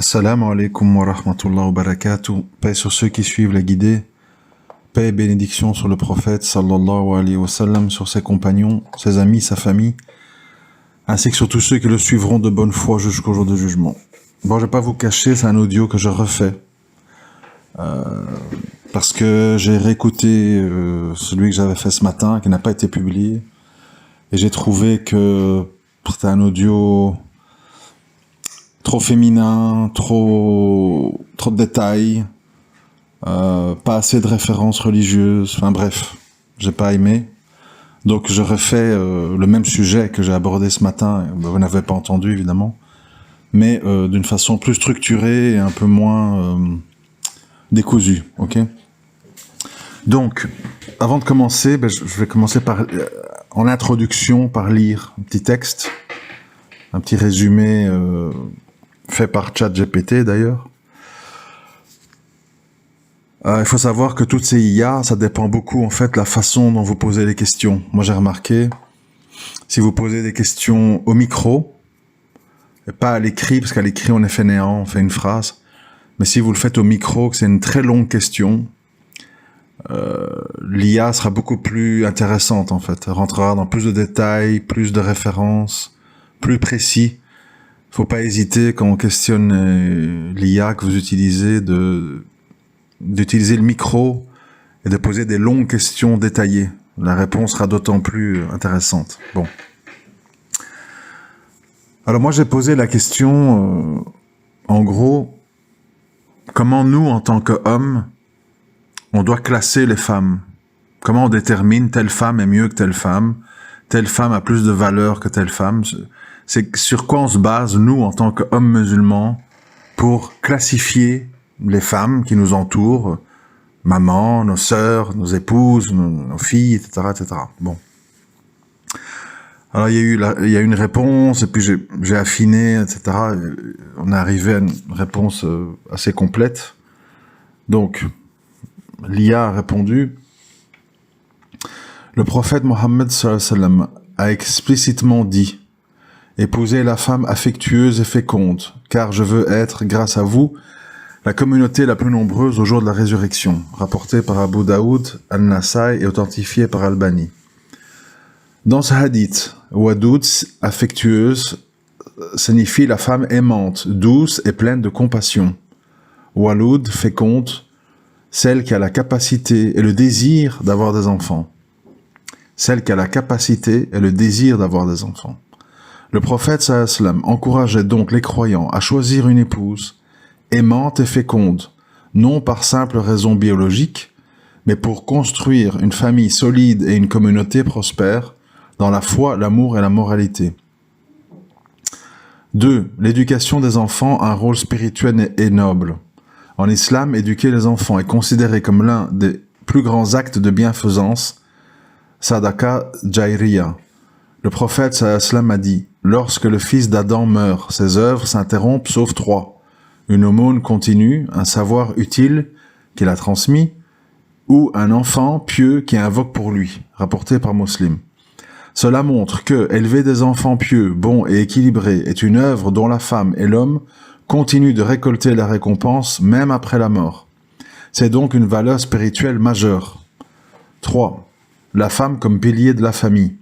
Assalamu alaikum wa rahmatullahi wa barakatuh. Paix sur ceux qui suivent la guidée. Paix et bénédiction sur le prophète sallallahu alayhi wa sallam, sur ses compagnons, ses amis, sa famille, ainsi que sur tous ceux qui le suivront de bonne foi jusqu'au jour du jugement. Bon, je vais pas vous cacher, c'est un audio que je refais. Parce que j'ai réécouté celui que j'avais fait ce matin, qui n'a pas été publié. Et j'ai trouvé que c'était un audio trop féminin, trop de détails, pas assez de références religieuses, enfin bref, j'ai pas aimé. Donc je refais le même sujet que j'ai abordé ce matin, vous n'avez pas entendu évidemment, mais d'une façon plus structurée et un peu moins décousue, ok? Donc, avant de commencer, je vais commencer par, en introduction, par lire un petit texte, un petit résumé fait par ChatGPT d'ailleurs. Il faut savoir que toutes ces IA, ça dépend beaucoup en fait de la façon dont vous posez les questions. Moi j'ai remarqué, si vous posez des questions au micro, et pas à l'écrit, parce qu'à l'écrit on est fainéant, on fait une phrase, mais si vous le faites au micro, que c'est une très longue question, l'IA sera beaucoup plus intéressante en fait, elle rentrera dans plus de détails, plus de références, plus précis. Faut pas hésiter quand on questionne l'IA que vous utilisez d'utiliser le micro et de poser des longues questions détaillées. La réponse sera d'autant plus intéressante. Bon. Alors moi j'ai posé la question, en gros, comment nous en tant qu'hommes, on doit classer les femmes. Comment on détermine telle femme est mieux que telle femme a plus de valeur que telle femme. C'est sur quoi on se base, nous, en tant qu'hommes musulmans, pour classifier les femmes qui nous entourent, maman, nos sœurs, nos épouses, nos filles, etc., etc. Bon. Alors, il y a eu une réponse, et puis j'ai affiné, etc. On est arrivé à une réponse assez complète. Donc, l'IA a répondu. Le prophète Mohammed sallallahu alayhi wa sallam a explicitement dit: épousez la femme affectueuse et féconde, car je veux être, grâce à vous, la communauté la plus nombreuse au jour de la résurrection, rapporté par Abu Daoud, Al-Nasai et authentifié par Albani. Dans ce hadith, Wadoud, affectueuse, signifie la femme aimante, douce et pleine de compassion. Waloud, féconde, celle qui a la capacité et le désir d'avoir des enfants. Celle qui a la capacité et le désir d'avoir des enfants. Le prophète sallallahu alayhi wa sallam encourageait donc les croyants à choisir une épouse aimante et féconde, non par simple raison biologique, mais pour construire une famille solide et une communauté prospère dans la foi, l'amour et la moralité. 2. L'éducation des enfants a un rôle spirituel et noble. En islam, éduquer les enfants est considéré comme l'un des plus grands actes de bienfaisance, Sadaqa Jairiya. Le prophète sallallahu alayhi wa sallam a dit: lorsque le fils d'Adam meurt, ses œuvres s'interrompent sauf 3. Une aumône continue, un savoir utile qu'il a transmis, ou un enfant pieux qui invoque pour lui, rapporté par Muslim. Cela montre que élever des enfants pieux, bons et équilibrés est une œuvre dont la femme et l'homme continuent de récolter la récompense même après la mort. C'est donc une valeur spirituelle majeure. 3. La femme comme pilier de la famille.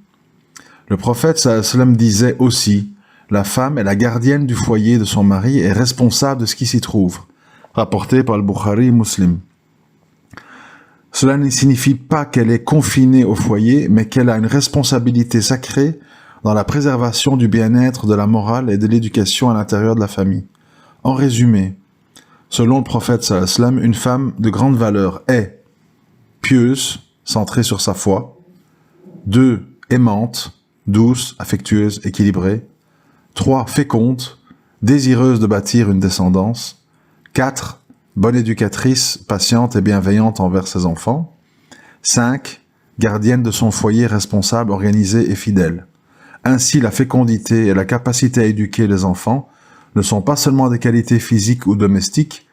Le prophète sallallahu alayhi wa sallam disait aussi: la femme est la gardienne du foyer de son mari et responsable de ce qui s'y trouve, rapporté par le Bukhari et Muslim. Cela ne signifie pas qu'elle est confinée au foyer, mais qu'elle a une responsabilité sacrée dans la préservation du bien-être, de la morale et de l'éducation à l'intérieur de la famille. En résumé, selon le prophète sallallahu alayhi wa sallam, une femme de grande valeur est pieuse, centrée sur sa foi. 2. Aimante, douce, affectueuse, équilibrée. 3. Féconde, désireuse de bâtir une descendance. 4. Bonne éducatrice, patiente et bienveillante envers ses enfants. 5. Gardienne de son foyer, responsable, organisée et fidèle. Ainsi, la fécondité et la capacité à éduquer les enfants ne sont pas seulement des qualités physiques ou domestiques,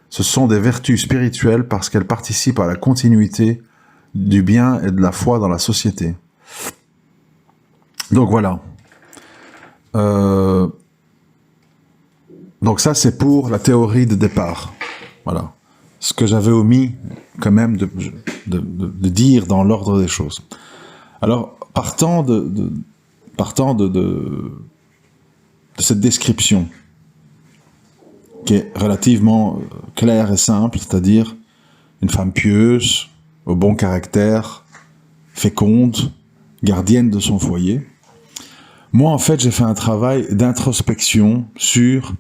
ce sont des vertus spirituelles parce qu'elles participent à la continuité du bien et de la foi dans la société. Donc voilà. Donc ça, c'est pour la théorie de départ. Voilà. Ce que j'avais omis quand même de dire dans l'ordre des choses. Alors, partant de cette description, qui est relativement claire et simple, c'est-à-dire une femme pieuse, au bon caractère, féconde, gardienne de son foyer. Moi, en fait, j'ai fait un travail d'introspection sur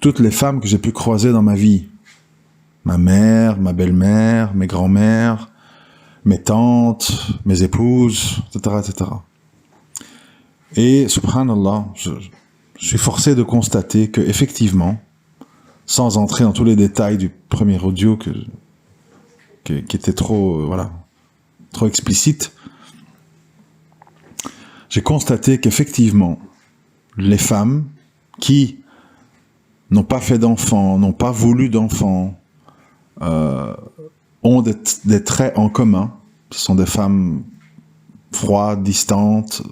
toutes les femmes que j'ai pu croiser dans ma vie. Ma mère, ma belle-mère, mes grands-mères, mes tantes, mes épouses, etc., etc. Et, subhanallah, je suis forcé de constater que, effectivement, sans entrer dans tous les détails du premier audio qui était trop explicite, j'ai constaté qu'effectivement, les femmes qui n'ont pas fait d'enfants, n'ont pas voulu d'enfants, ont des traits en commun. Ce sont des femmes froides, distantes,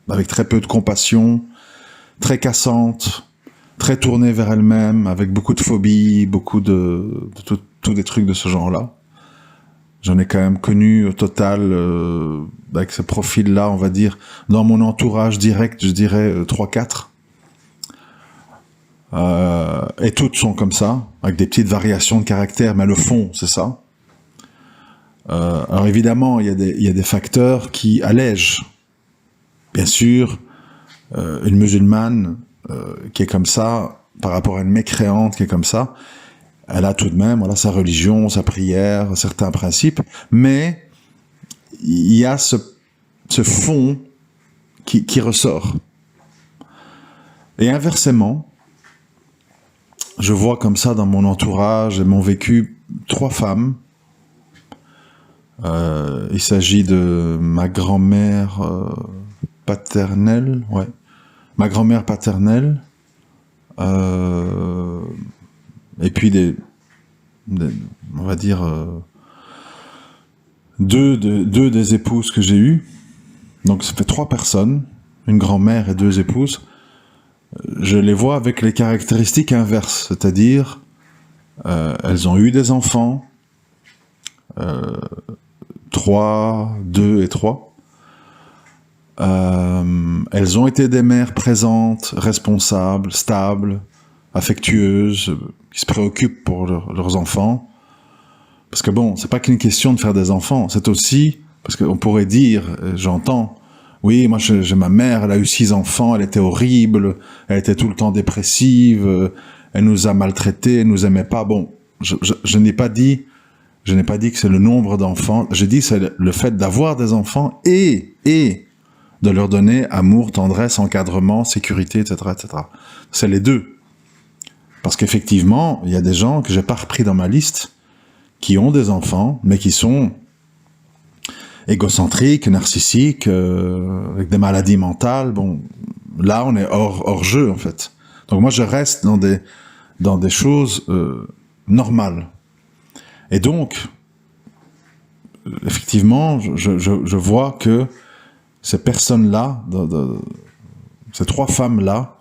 avec très peu de compassion, très cassantes, très tournées vers elles-mêmes, avec beaucoup de phobies, beaucoup de tous des trucs de ce genre-là. J'en ai quand même connu au total, avec ce profil-là, on va dire, dans mon entourage direct, je dirais 3-4. Et toutes sont comme ça, avec des petites variations de caractère, mais le fond, c'est ça. Alors évidemment, il y a des facteurs qui allègent. Bien sûr, une musulmane qui est comme ça, par rapport à une mécréante qui est comme ça, elle a tout de même sa religion, sa prière, certains principes, mais il y a ce fond qui ressort. Et inversement, je vois comme ça dans mon entourage et mon vécu 3 femmes. Il s'agit de ma grand-mère paternelle, ma grand-mère paternelle, et puis on va dire deux des épouses que j'ai eues. Donc ça fait 3 personnes, une grand-mère et 2 épouses. Je les vois avec les caractéristiques inverses, c'est-à-dire elles ont eu des enfants, 3, 2 et 3. Elles ont été des mères présentes, responsables, stables, affectueuses, qui se préoccupent pour leurs enfants. Parce que bon, c'est pas qu'une question de faire des enfants, c'est aussi, parce qu'on pourrait dire, j'entends, oui, moi j'ai ma mère, elle a eu 6 enfants, elle était horrible, elle était tout le temps dépressive, elle nous a maltraités, elle nous aimait pas. Bon, je n'ai pas dit que c'est le nombre d'enfants, j'ai dit c'est le fait d'avoir des enfants et de leur donner amour, tendresse, encadrement, sécurité, etc., etc. C'est les deux. Parce qu'effectivement, il y a des gens que j'ai pas repris dans ma liste, qui ont des enfants, mais qui sont égocentriques, narcissiques, avec des maladies mentales. Bon, là, on est hors jeu, en fait. Donc moi, je reste dans des choses normales. Et donc, effectivement, je vois que ces personnes-là, ces 3 femmes-là,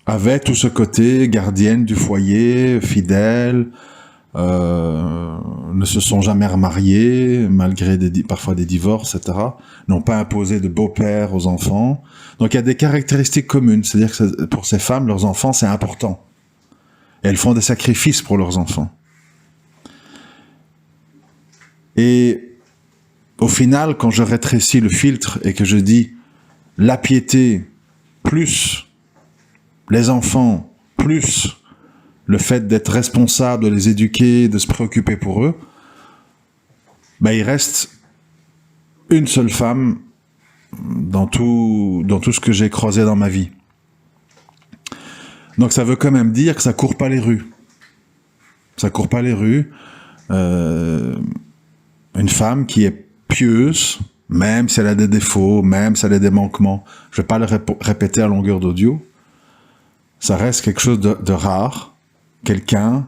avaient tout ce côté gardienne du foyer, fidèle, ne se sont jamais remariées, malgré parfois des divorces, etc., n'ont pas imposé de beau-père aux enfants. Donc il y a des caractéristiques communes, c'est-à-dire que pour ces femmes, leurs enfants, c'est important. Et elles font des sacrifices pour leurs enfants. Et au final, quand je rétrécis le filtre et que je dis la piété plus les enfants plus le fait d'être responsable, de les éduquer, de se préoccuper pour eux, il reste une seule femme dans tout ce que j'ai croisé dans ma vie. Donc ça veut quand même dire que ça court pas les rues. Ça court pas les rues. Une femme qui est pieuse, même si elle a des défauts, même si elle a des manquements, je vais pas le répéter à longueur d'audio, ça reste quelque chose de rare. Quelqu'un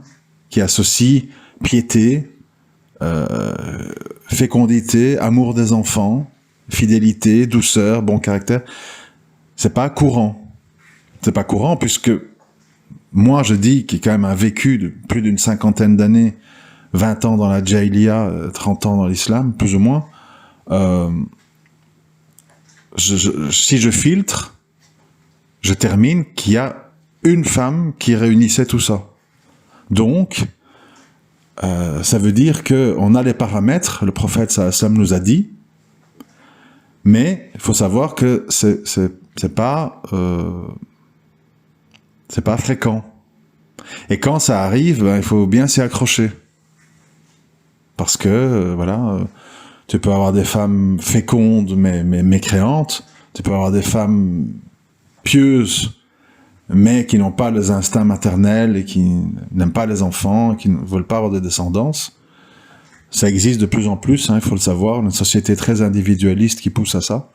qui associe piété, fécondité, amour des enfants, fidélité, douceur, bon caractère. C'est pas courant. C'est pas courant, puisque moi, je dis, qui quand même a vécu de plus d'une 50aine d'années, 20 ans dans la Jahiliya, 30 ans dans l'islam, plus ou moins, si je filtre, je termine qu'il y a une femme qui réunissait tout ça. Donc, ça veut dire qu'on a les paramètres, le prophète sallallahu alayhi wa sallam nous a dit, mais il faut savoir que c'est pas fréquent. Et quand ça arrive, il faut bien s'y accrocher. Parce que, tu peux avoir des femmes fécondes mais mécréantes, tu peux avoir des femmes pieuses mais qui n'ont pas les instincts maternels et qui n'aiment pas les enfants, qui ne veulent pas avoir de descendance. Ça existe de plus en plus, il faut le savoir, une société très individualiste qui pousse à ça.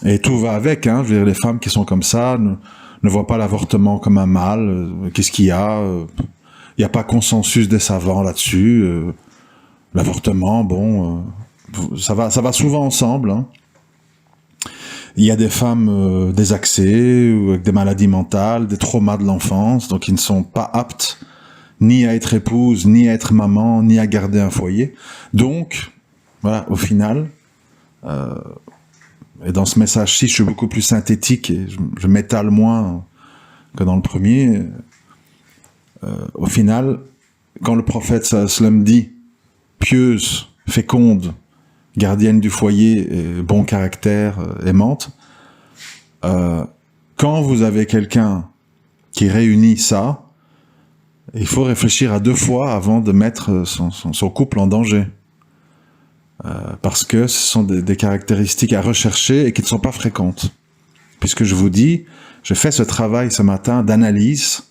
Et tout va avec, je veux dire, les femmes qui sont comme ça ne voient pas l'avortement comme un mal. Qu'est-ce qu'il y a ? Il n'y a pas consensus des savants là-dessus. L'avortement, ça va souvent ensemble. Il y a des femmes désaxées, ou avec des maladies mentales, des traumas de l'enfance, donc ils ne sont pas aptes ni à être épouse, ni à être maman, ni à garder un foyer. Donc, voilà, au final, et dans ce message-ci, je suis beaucoup plus synthétique et je m'étale moins que dans le premier. Au final, quand le prophète sallallahu alayhi wa sallam dit « pieuse, féconde, gardienne du foyer, et bon caractère, aimante », quand vous avez quelqu'un qui réunit ça, il faut réfléchir à 2 fois avant de mettre son couple en danger. Parce que ce sont des caractéristiques à rechercher et qui ne sont pas fréquentes. Puisque je vous dis, j'ai fait ce travail ce matin d'analyse,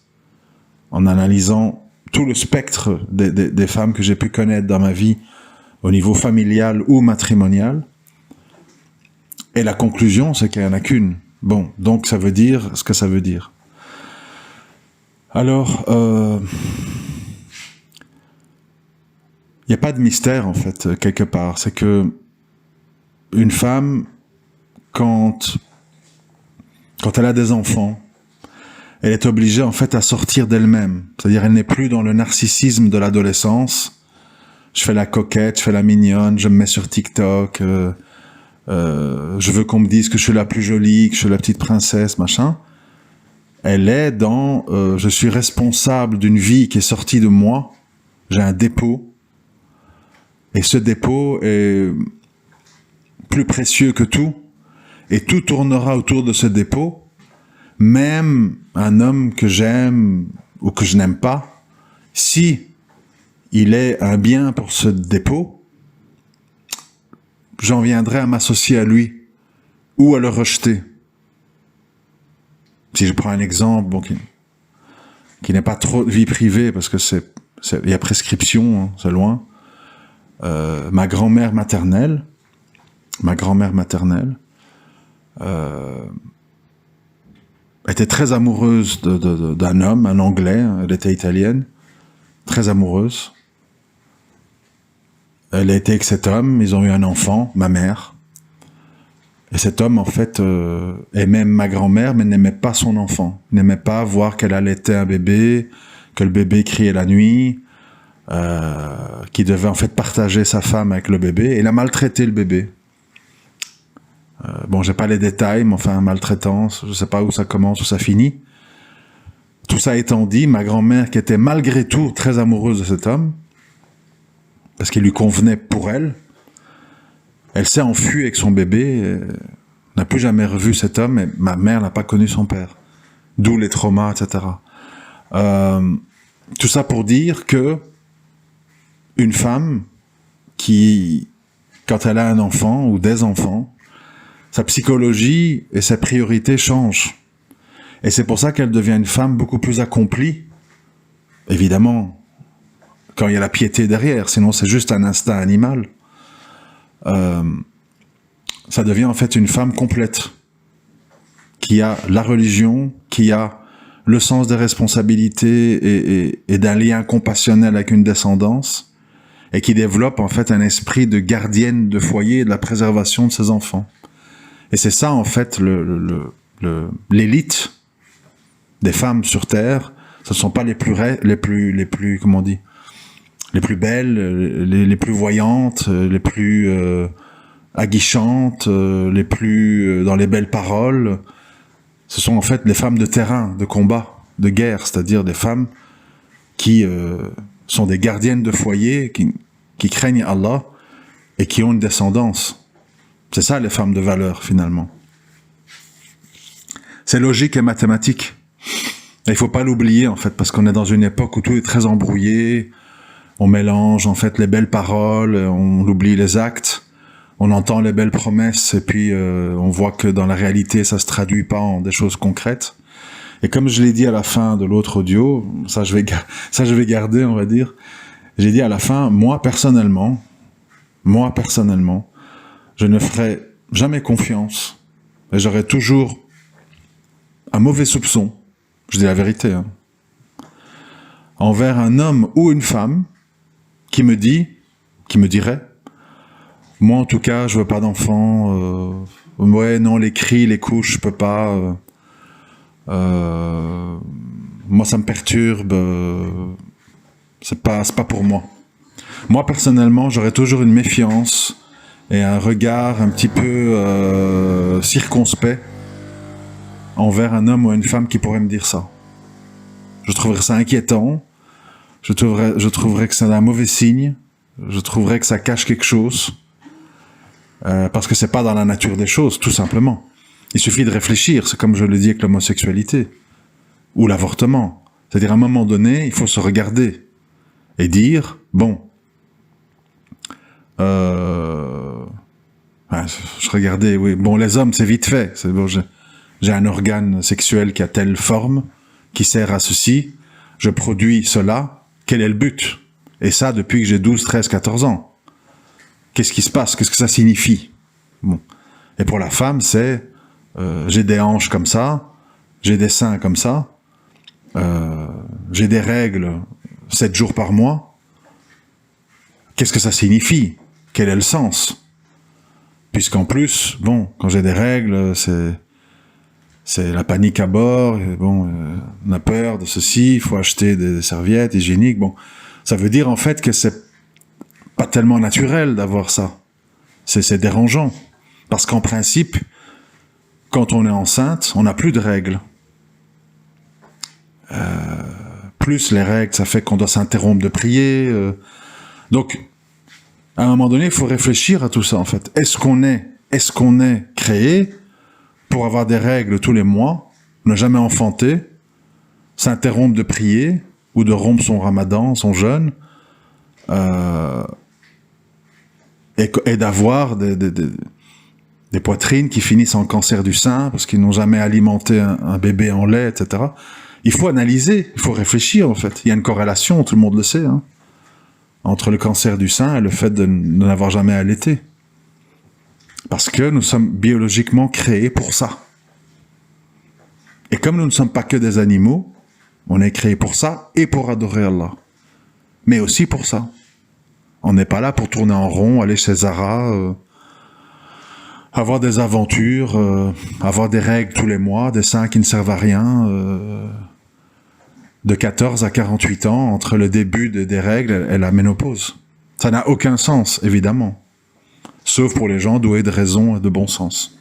en analysant tout le spectre des femmes que j'ai pu connaître dans ma vie, au niveau familial ou matrimonial. Et la conclusion, c'est qu'il n'y en a qu'une. Bon, donc ça veut dire ce que ça veut dire. Alors, il n'y a pas de mystère, en fait, quelque part. C'est que une femme, quand elle a des enfants, elle est obligée, en fait, à sortir d'elle-même. C'est-à-dire, elle n'est plus dans le narcissisme de l'adolescence. Je fais la coquette, je fais la mignonne, je me mets sur TikTok, je veux qu'on me dise que je suis la plus jolie, que je suis la petite princesse, machin. Elle est dans je suis responsable d'une vie qui est sortie de moi, j'ai un dépôt, et ce dépôt est plus précieux que tout, et tout tournera autour de ce dépôt, même un homme que j'aime ou que je n'aime pas, si il est un bien pour ce dépôt, j'en viendrai à m'associer à lui, ou à le rejeter. Si je prends un exemple, qui n'est pas trop de vie privée, parce que il y a prescription, c'est loin. Ma grand-mère maternelle, était très amoureuse d'un homme, un Anglais, elle était italienne, très amoureuse. Elle a été avec cet homme, ils ont eu un enfant, ma mère. Et cet homme, en fait, aimait ma grand-mère, mais n'aimait pas son enfant. Il n'aimait pas voir qu'elle allaitait un bébé, que le bébé criait la nuit, qu'il devait en fait partager sa femme avec le bébé. Et il a maltraité le bébé. J'ai pas les détails, mais enfin, maltraitance, je sais pas où ça commence, où ça finit. Tout ça étant dit, ma grand-mère, qui était malgré tout très amoureuse de cet homme, parce qu'il lui convenait pour elle, elle s'est enfuie avec son bébé, n'a plus jamais revu cet homme, et ma mère n'a pas connu son père. D'où les traumas, etc. Tout ça pour dire que une femme qui, quand elle a un enfant ou des enfants, sa psychologie et sa priorité changent. Et c'est pour ça qu'elle devient une femme beaucoup plus accomplie. Évidemment, quand il y a la piété derrière, sinon c'est juste un instinct animal. Ça devient en fait une femme complète, qui a la religion, qui a le sens des responsabilités et d'un lien compassionnel avec une descendance, et qui développe en fait un esprit de gardienne de foyer et de la préservation de ses enfants. Et c'est ça en fait l'élite des femmes sur Terre. Ce ne sont pas les plus comment on dit, les plus belles, les plus voyantes, les plus aguichantes, les plus dans les belles paroles. Ce sont en fait les femmes de terrain, de combat, de guerre, c'est-à-dire des femmes qui sont des gardiennes de foyer, qui craignent Allah et qui ont une descendance. C'est ça les femmes de valeur finalement. C'est logique et mathématique. Et il faut pas l'oublier en fait, parce qu'on est dans une époque où tout est très embrouillé. On mélange en fait les belles paroles, on oublie les actes. On entend les belles promesses et puis on voit que dans la réalité ça se traduit pas en des choses concrètes. Et comme je l'ai dit à la fin de l'autre audio, ça je vais garder, on va dire. J'ai dit à la fin, moi personnellement, je ne ferai jamais confiance et j'aurai toujours un mauvais soupçon, je dis la vérité, hein, envers un homme ou une femme qui me dirait, moi en tout cas je veux pas d'enfant, ouais non les cris, les couches, je peux pas, moi ça me perturbe, c'est pas pour moi. Moi personnellement j'aurais toujours une méfiance et un regard un petit peu circonspect envers un homme ou une femme qui pourrait me dire ça. Je trouverais ça inquiétant, je trouverais que c'est un mauvais signe, je trouverais que ça cache quelque chose, parce que c'est pas dans la nature des choses, tout simplement. Il suffit de réfléchir, c'est comme je le dis avec l'homosexualité, ou l'avortement. C'est-à-dire à un moment donné, il faut se regarder et dire, bon, je regardais, oui, bon les hommes c'est vite fait, c'est bon, j'ai un organe sexuel qui a telle forme, qui sert à ceci, je produis cela, quel est le but? Et ça depuis que j'ai 12, 13, 14 ans. Qu'est-ce qui se passe? Qu'est-ce que ça signifie? Bon. Et pour la femme, c'est j'ai des hanches comme ça, j'ai des seins comme ça, j'ai des règles 7 jours par mois. Qu'est-ce que ça signifie? Quel est le sens? Puisqu'en plus, bon, quand j'ai des règles, c'est la panique à bord, et bon, on a peur de ceci, il faut acheter des serviettes hygiéniques, bon. Ça veut dire en fait que c'est pas tellement naturel d'avoir ça. C'est dérangeant. Parce qu'en principe, quand on est enceinte, on n'a plus de règles. Plus les règles, ça fait qu'on doit s'interrompre de prier. Donc, à un moment donné, il faut réfléchir à tout ça en fait. Est-ce qu'on est créé pour avoir des règles tous les mois, ne jamais enfanter, s'interrompre de prier, ou de rompre son ramadan, son jeûne, et d'avoir des poitrines qui finissent en cancer du sein, parce qu'ils n'ont jamais alimenté un bébé en lait, etc. Il faut analyser, il faut réfléchir en fait. Il y a une corrélation, tout le monde le sait, hein, entre le cancer du sein et le fait de n'avoir jamais allaité. Parce que nous sommes biologiquement créés pour ça. Et comme nous ne sommes pas que des animaux, on est créés pour ça et pour adorer Allah. Mais aussi pour ça. On n'est pas là pour tourner en rond, aller chez Zara, avoir des aventures, avoir des règles tous les mois, des seins qui ne servent à rien, de 14 à 48 ans, entre le début des règles et la ménopause. Ça n'a aucun sens, évidemment. Sauf pour les gens doués de raison et de bon sens.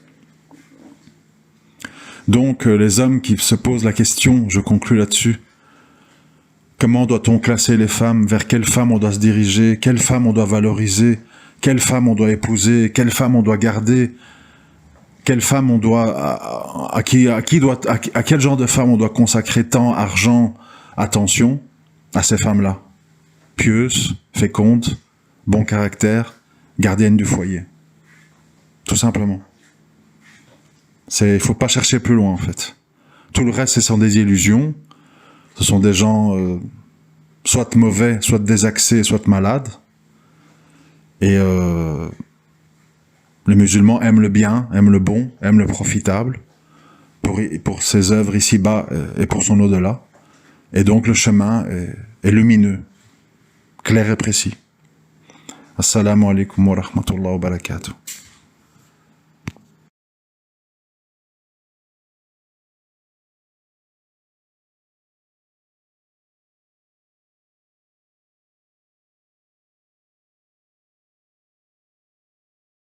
Donc, les hommes qui se posent la question, je conclus là-dessus, comment doit-on classer les femmes? Vers quelle femme on doit se diriger? Quelle femme on doit valoriser? Quelle femme on doit épouser? Quelle femme on doit garder? Quelle femme on doit, à quel genre de femme on doit consacrer temps, argent, attention? À ces femmes-là. Pieuses, fécondes, bon caractère, gardiennes du foyer. Tout simplement. Il faut pas chercher plus loin, en fait. Tout le reste, ce sont des illusions. Ce sont des gens soit mauvais, soit désaxés, soit malades. Et les musulmans aiment le bien, aiment le bon, aiment le profitable pour ses œuvres ici-bas et pour son au-delà. Et donc le chemin est lumineux, clair et précis. Assalamu alaikum wa rahmatullahi wa barakatuh.